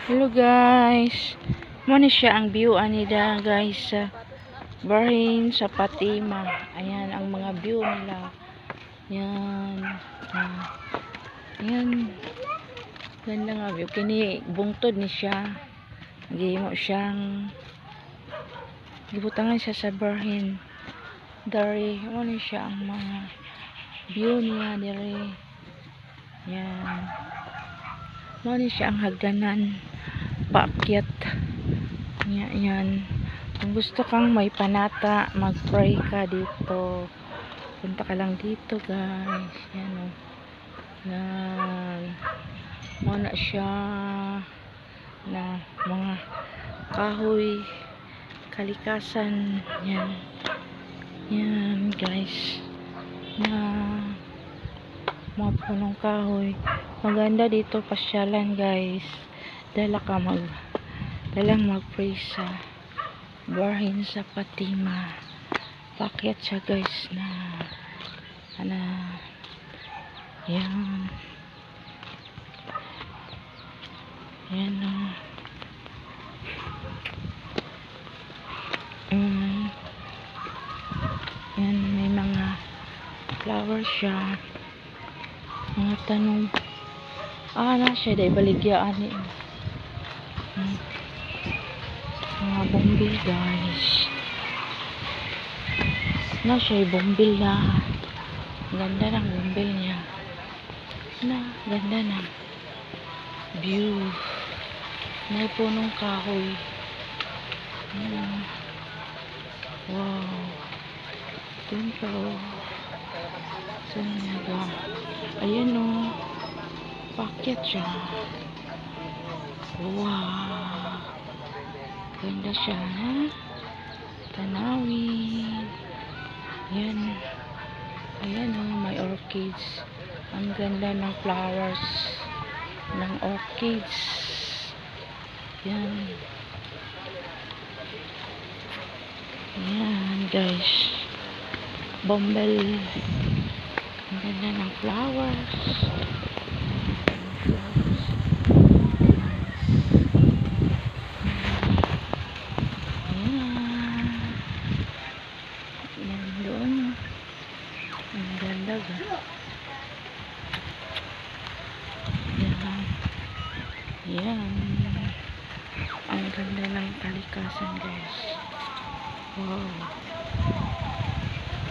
Hello guys, mo ni siya ang view anida guys sa Barhin sa Fatima. Ayan ang mga view nila. Yan. Yan. Ganda nga view. Kini bungtod ni siya. Gihimo siyang gibutangan siya sa Barhin. Dari mo ni siya ang mga view niya dari. Yan. Mo ni siya ang hagdanan. Paakyat niya yan. Kung gusto kang may panata, mag-pray ka dito, punta ka lang dito guys. Yan o, yan muna siya na mga kahoy kalikasan. Yan yan guys, na mga punong kahoy. Maganda dito pasyalan guys. Dalang mag-pray sa Barhin sa Fatima. Pakyat siya guys na yan yan o. Yan, may mga flower siya, mga tanong na siya dahil baligyaan ni mga bombil guys. Na siya bombil na ganda ng bombil niya, na ganda ng view, may punong kahoy. Wow, ito sinaga. Ayan o, paket siya. Wow, ganda siya ha, tanawin. Yan, ayan o, may orchids. Ang ganda ng flowers ng orchids. Yan yan guys, bombel. Ang ganda ng flowers. Ang ganda ga. Yan. Ang ganda ng kalikasan guys. Wow.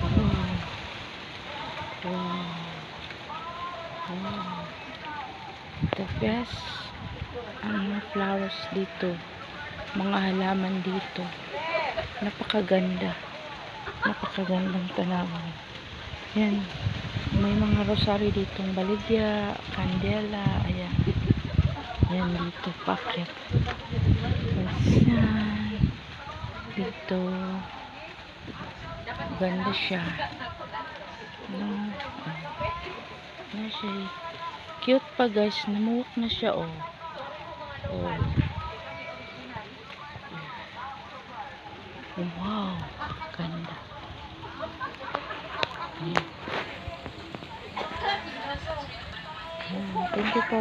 Wow. Wow. Wow. The best ang mga flowers dito. Mga halaman dito. Napakaganda. Napakagandang tanawin. Yan. May mga rosary ditong baligya, kandela, ayan. Yan dito, paket. Yan. Dito. Ganda siya. Na siya. Cute pa guys. Namuwak na siya, oh. Oh. Wow. Ganda. Thank you for